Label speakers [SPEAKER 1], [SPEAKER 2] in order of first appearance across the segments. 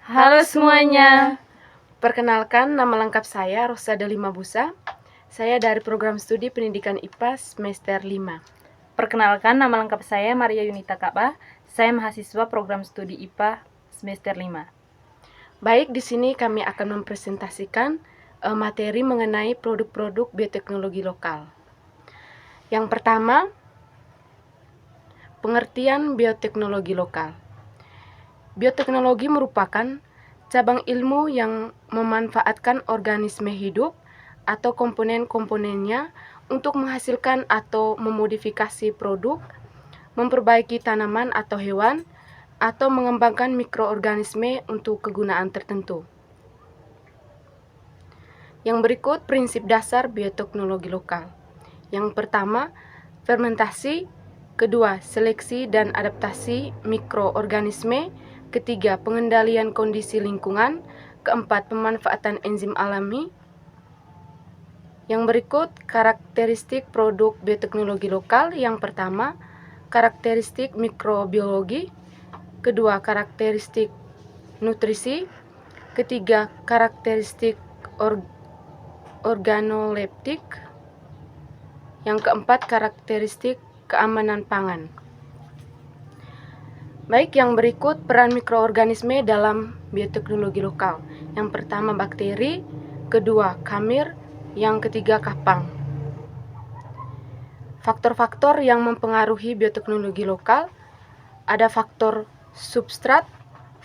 [SPEAKER 1] Halo semuanya.
[SPEAKER 2] Perkenalkan, nama lengkap saya Rosa Delima Busa. Saya dari program studi pendidikan IPA semester 5.
[SPEAKER 1] Perkenalkan, nama lengkap saya Maria Yunita Ka'bah. Saya mahasiswa program studi IPA semester 5.
[SPEAKER 2] Baik, di sini kami akan mempresentasikan materi mengenai produk-produk bioteknologi lokal. Yang pertama, pengertian bioteknologi lokal. Bioteknologi merupakan cabang ilmu yang memanfaatkan organisme hidup atau komponen-komponennya untuk menghasilkan atau memodifikasi produk, memperbaiki tanaman atau hewan, atau mengembangkan mikroorganisme untuk kegunaan tertentu. Yang berikut prinsip dasar bioteknologi lokal. Yang pertama, fermentasi. Kedua, seleksi dan adaptasi mikroorganisme. Ketiga, pengendalian kondisi lingkungan. Keempat, pemanfaatan enzim alami. Yang berikut karakteristik produk bioteknologi lokal. Yang pertama, karakteristik mikrobiologi. Kedua, karakteristik nutrisi. Ketiga, karakteristik organoleptik. Yang keempat, karakteristik keamanan pangan. Baik, yang berikut peran mikroorganisme dalam bioteknologi lokal. Yang pertama, bakteri. Kedua, kamir. Yang ketiga, kapang. Faktor-faktor yang mempengaruhi bioteknologi lokal ada faktor substrat,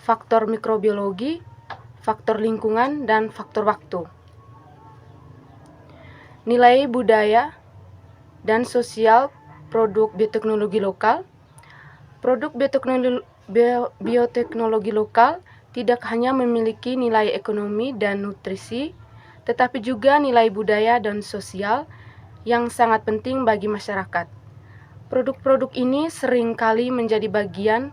[SPEAKER 2] faktor mikrobiologi, faktor lingkungan, dan faktor waktu. Nilai budaya dan sosial produk bioteknologi lokal. Produk bioteknologi lokal tidak hanya memiliki nilai ekonomi dan nutrisi, tetapi juga nilai budaya dan sosial yang sangat penting bagi masyarakat. Produk-produk ini seringkali menjadi bagian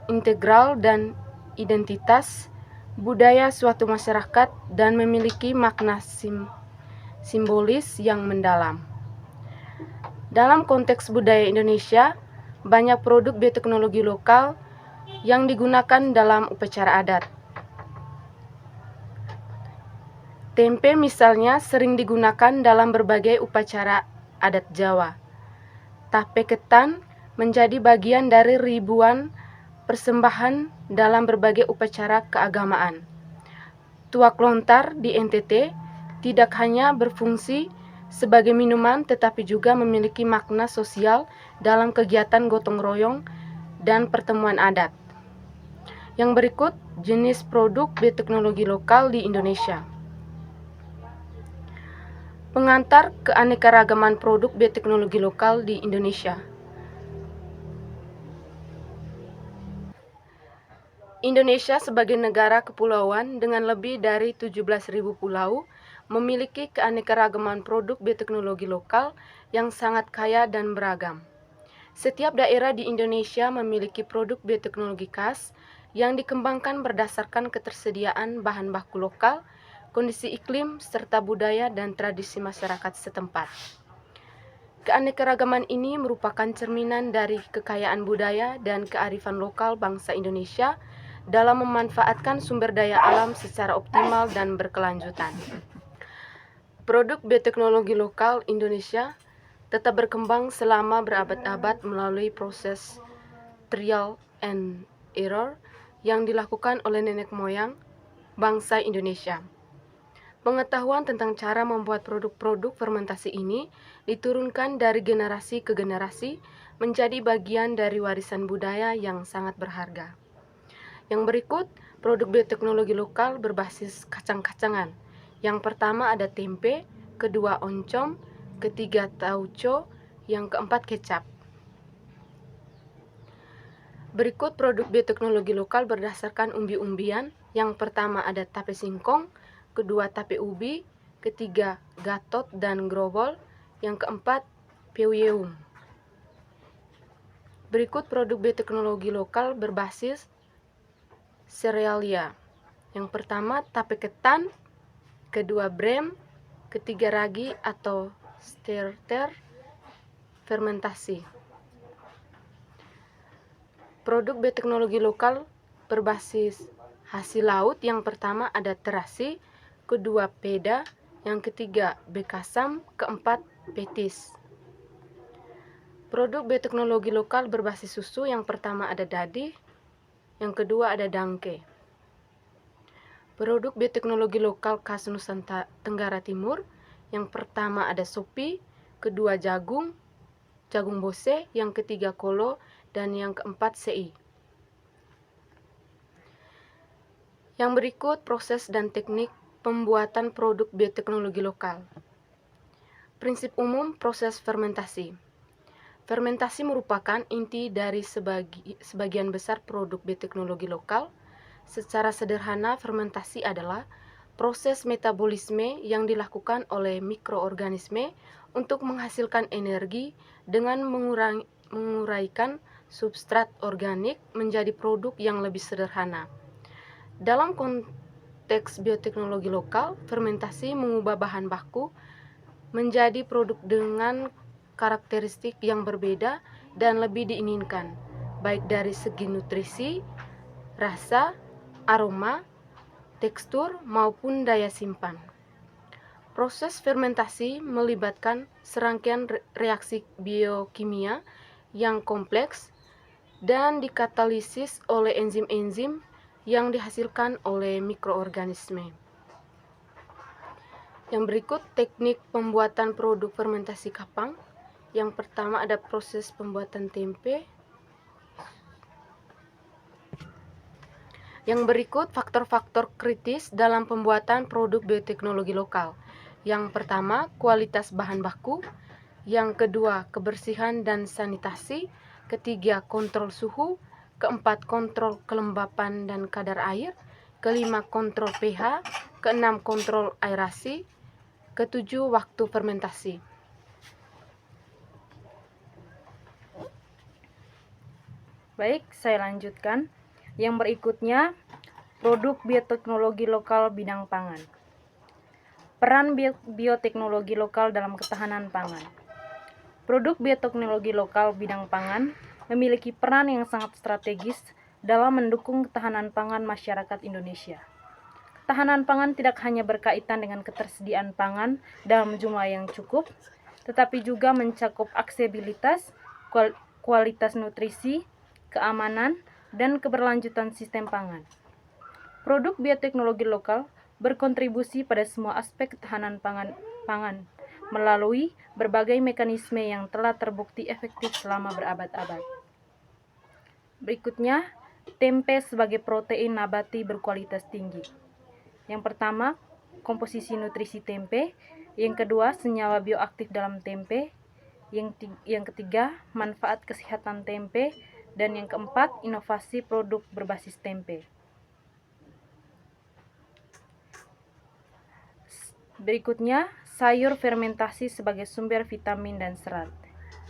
[SPEAKER 2] integral dan identitas budaya suatu masyarakat dan memiliki makna simbolis yang mendalam. Dalam konteks budaya Indonesia, banyak produk bioteknologi lokal yang digunakan dalam upacara adat. Tempe misalnya sering digunakan dalam berbagai upacara adat Jawa. Tape ketan menjadi bagian dari ribuan persembahan dalam berbagai upacara keagamaan. Tuak lontar di NTT tidak hanya berfungsi sebagai minuman tetapi juga memiliki makna sosial dalam kegiatan gotong royong dan pertemuan adat. Yang berikut jenis produk bioteknologi lokal di Indonesia. Pengantar keanekaragaman produk bioteknologi lokal di Indonesia. Indonesia sebagai negara kepulauan dengan lebih dari 17.000 pulau memiliki keanekaragaman produk bioteknologi lokal yang sangat kaya dan beragam. Setiap daerah di Indonesia memiliki produk bioteknologi khas yang dikembangkan berdasarkan ketersediaan bahan baku lokal, kondisi iklim, serta budaya dan tradisi masyarakat setempat. Keanekaragaman ini merupakan cerminan dari kekayaan budaya dan kearifan lokal bangsa Indonesia dalam memanfaatkan sumber daya alam secara optimal dan berkelanjutan. Produk bioteknologi lokal Indonesia tetap berkembang selama berabad-abad melalui proses trial and error yang dilakukan oleh nenek moyang bangsa Indonesia. Pengetahuan tentang cara membuat produk-produk fermentasi ini diturunkan dari generasi ke generasi menjadi bagian dari warisan budaya yang sangat berharga. Yang berikut, produk bioteknologi lokal berbasis kacang-kacangan. Yang pertama ada tempe, kedua oncom, ketiga tauco, yang keempat kecap. Berikut produk bioteknologi lokal berdasarkan umbi-umbian. Yang pertama ada tape singkong, kedua tape ubi, ketiga gatot dan growol, yang keempat peuyeum. Berikut produk bioteknologi lokal berbasis serealia. Yang pertama tape ketan, kedua brem, ketiga ragi atau starter fermentasi. Produk bioteknologi lokal berbasis Hasil laut yang pertama ada terasi, kedua peda, yang ketiga bekasam, keempat petis. Produk bioteknologi lokal berbasis susu yang pertama ada dadi, yang kedua ada dangke. Produk bioteknologi lokal khas Nusantara Tenggara Timur, yang pertama ada sopi, kedua jagung bose, yang ketiga kolo, dan yang keempat sei. Yang berikut proses dan teknik pembuatan produk bioteknologi lokal. Prinsip umum proses fermentasi. Fermentasi merupakan inti dari sebagian besar produk bioteknologi lokal. Secara sederhana, fermentasi adalah proses metabolisme yang dilakukan oleh mikroorganisme untuk menghasilkan energi dengan menguraikan substrat organik menjadi produk yang lebih sederhana. Dalam konteks bioteknologi lokal, fermentasi mengubah bahan baku menjadi produk dengan karakteristik yang berbeda dan lebih diinginkan, baik dari segi nutrisi, rasa, aroma, tekstur, maupun daya simpan. Proses fermentasi melibatkan serangkaian reaksi biokimia yang kompleks dan dikatalisis oleh enzim-enzim yang dihasilkan oleh mikroorganisme. Yang berikut teknik pembuatan produk fermentasi kapang. Yang pertama ada proses pembuatan tempe. Yang berikut faktor-faktor kritis dalam pembuatan produk bioteknologi lokal. Yang pertama, kualitas bahan baku. Yang kedua, kebersihan dan sanitasi. Ketiga, kontrol suhu. Keempat, kontrol kelembapan dan kadar air. Kelima, kontrol pH. Keenam, kontrol aerasi. Ketujuh, waktu fermentasi.
[SPEAKER 1] Baik, saya lanjutkan. Yang berikutnya, produk bioteknologi lokal bidang pangan. Peran bioteknologi lokal dalam ketahanan pangan. Produk bioteknologi lokal bidang pangan memiliki peran yang sangat strategis dalam mendukung ketahanan pangan masyarakat Indonesia. Ketahanan pangan tidak hanya berkaitan dengan ketersediaan pangan dalam jumlah yang cukup, tetapi juga mencakup aksesibilitas, kualitas nutrisi, keamanan, dan keberlanjutan sistem pangan. Produk bioteknologi lokal berkontribusi pada semua aspek ketahanan pangan melalui berbagai mekanisme yang telah terbukti efektif selama berabad-abad. Berikutnya, tempe sebagai protein nabati berkualitas tinggi. Yang pertama, komposisi nutrisi tempe. Yang kedua, senyawa bioaktif dalam tempe. Yang ketiga, manfaat kesehatan tempe. Dan yang keempat, inovasi produk berbasis tempe. Berikutnya, sayur fermentasi sebagai sumber vitamin dan serat.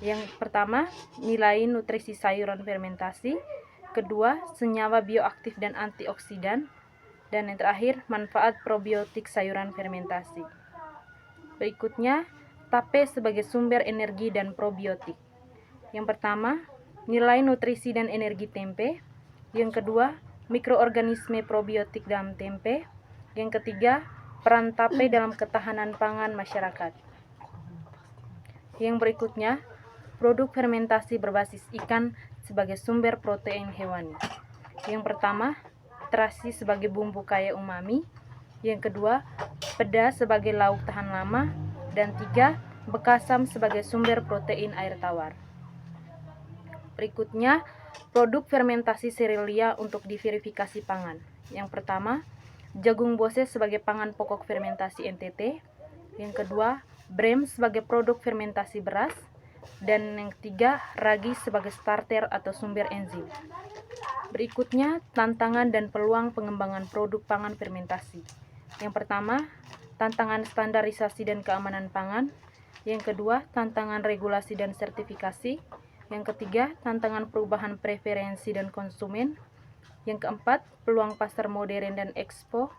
[SPEAKER 1] Yang pertama, nilai nutrisi sayuran fermentasi. Kedua, senyawa bioaktif dan antioksidan. Dan yang terakhir, manfaat probiotik sayuran fermentasi. Berikutnya, tape sebagai sumber energi dan probiotik. Yang pertama, nilai nutrisi dan energi tempe. Yang kedua, mikroorganisme probiotik dalam tempe. Yang ketiga, peran tape dalam ketahanan pangan masyarakat. Yang berikutnya, produk fermentasi berbasis ikan sebagai sumber protein hewani. Yang pertama, terasi sebagai bumbu kaya umami. Yang kedua, peda sebagai lauk tahan lama. Dan tiga, bekasam sebagai sumber protein air tawar. Berikutnya, produk fermentasi serealia untuk diverifikasi pangan. Yang pertama, jagung bose sebagai pangan pokok fermentasi NTT. Yang kedua, brem sebagai produk fermentasi beras. Dan yang ketiga, ragi sebagai starter atau sumber enzim. Berikutnya, tantangan dan peluang pengembangan produk pangan fermentasi. Yang pertama, tantangan standarisasi dan keamanan pangan. Yang kedua, tantangan regulasi dan sertifikasi. Yang ketiga, tantangan perubahan preferensi dan konsumen. Yang keempat, peluang pasar modern dan ekspo.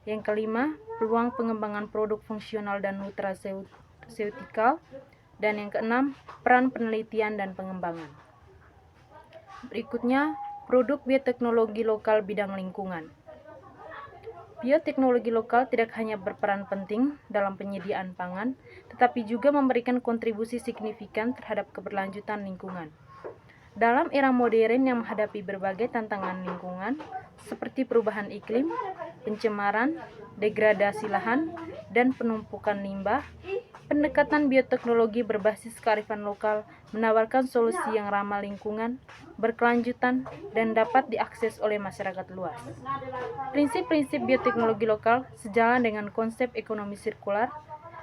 [SPEAKER 1] Yang kelima, peluang pengembangan produk fungsional dan nutraceutikal. Dan yang keenam, peran penelitian dan pengembangan. Berikutnya, produk bioteknologi lokal bidang lingkungan. Bioteknologi lokal tidak hanya berperan penting dalam penyediaan pangan, tetapi juga memberikan kontribusi signifikan terhadap keberlanjutan lingkungan. Dalam era modern yang menghadapi berbagai tantangan lingkungan, seperti perubahan iklim, pencemaran, degradasi lahan, dan penumpukan limbah, pendekatan bioteknologi berbasis kearifan lokal menawarkan solusi yang ramah lingkungan, berkelanjutan, dan dapat diakses oleh masyarakat luas. Prinsip-prinsip bioteknologi lokal sejalan dengan konsep ekonomi sirkular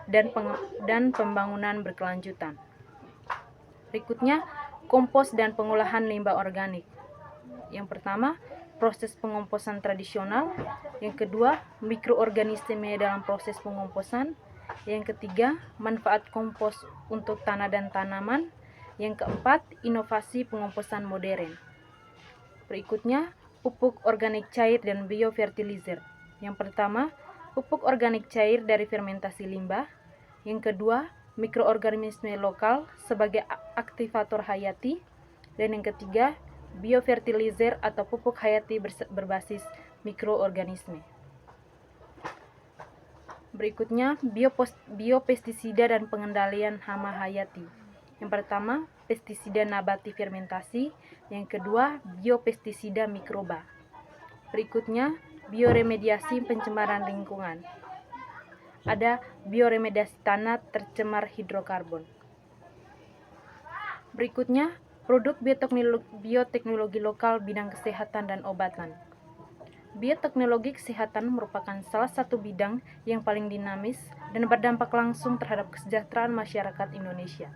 [SPEAKER 1] dan pembangunan berkelanjutan. Berikutnya, kompos dan pengolahan limbah organik. Yang pertama, proses pengomposan tradisional. Yang kedua, mikroorganisme dalam proses pengomposan. Yang ketiga, manfaat kompos untuk tanah dan tanaman. Yang keempat, inovasi pengomposan modern. Berikutnya, pupuk organik cair dan biofertilizer. Yang pertama, pupuk organik cair dari fermentasi limbah. Yang kedua, mikroorganisme lokal sebagai aktivator hayati. Dan yang ketiga, biofertilizer atau pupuk hayati berbasis mikroorganisme. Berikutnya, biopestisida dan pengendalian hama hayati. Yang pertama, pestisida nabati fermentasi. Yang kedua, biopestisida mikroba. Berikutnya, bioremediasi pencemaran lingkungan. Ada bioremediasi tanah tercemar hidrokarbon. Berikutnya, produk bioteknologi lokal bidang kesehatan dan obatan. Bioteknologi kesehatan merupakan salah satu bidang yang paling dinamis dan berdampak langsung terhadap kesejahteraan masyarakat Indonesia.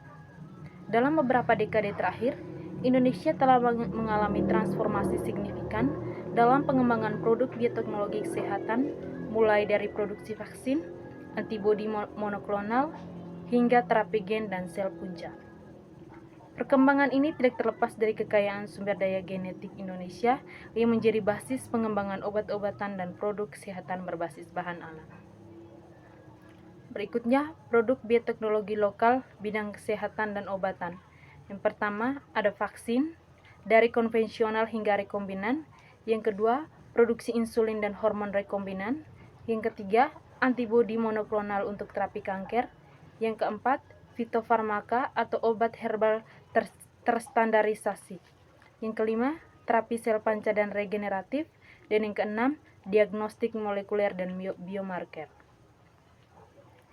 [SPEAKER 1] Dalam beberapa dekade terakhir, Indonesia telah mengalami transformasi signifikan dalam pengembangan produk bioteknologi kesehatan, mulai dari produksi vaksin, antibodi monoklonal, hingga terapi gen dan sel punca. Perkembangan ini tidak terlepas dari kekayaan sumber daya genetik Indonesia yang menjadi basis pengembangan obat-obatan dan produk kesehatan berbasis bahan alam. Berikutnya, produk bioteknologi lokal bidang kesehatan dan obatan. Yang pertama, ada vaksin dari konvensional hingga rekombinan. Yang kedua, produksi insulin dan hormon rekombinan. Yang ketiga, antibodi monoklonal untuk terapi kanker. Yang keempat, fitofarmaka atau obat herbal terstandarisasi. Yang kelima, terapi sel panca dan regeneratif. Dan yang keenam, diagnostik molekuler dan biomarker.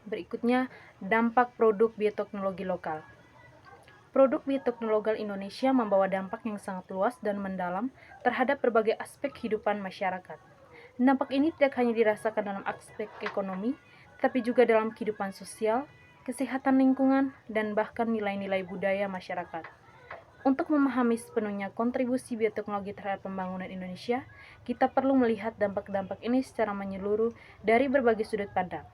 [SPEAKER 1] Berikutnya, dampak produk bioteknologi lokal. Produk bioteknologi Indonesia membawa dampak yang sangat luas dan mendalam terhadap berbagai aspek kehidupan masyarakat. Dampak ini tidak hanya dirasakan dalam aspek ekonomi, tapi juga dalam kehidupan sosial, kesehatan lingkungan, dan bahkan nilai-nilai budaya masyarakat. Untuk memahami sepenuhnya kontribusi bioteknologi terhadap pembangunan Indonesia, kita perlu melihat dampak-dampak ini secara menyeluruh dari berbagai sudut pandang.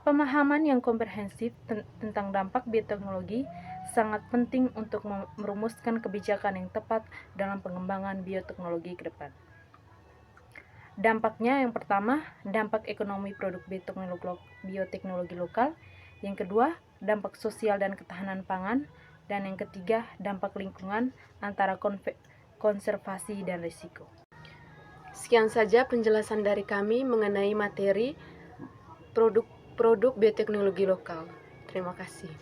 [SPEAKER 1] Pemahaman yang komprehensif tentang dampak bioteknologi sangat penting untuk merumuskan kebijakan yang tepat dalam pengembangan bioteknologi ke depan. Dampaknya yang pertama, dampak ekonomi produk bioteknologi lokal. Yang kedua, dampak sosial dan ketahanan pangan. Dan yang ketiga, dampak lingkungan antara konservasi dan risiko.
[SPEAKER 2] Sekian saja penjelasan dari kami mengenai materi produk bioteknologi lokal. Terima kasih.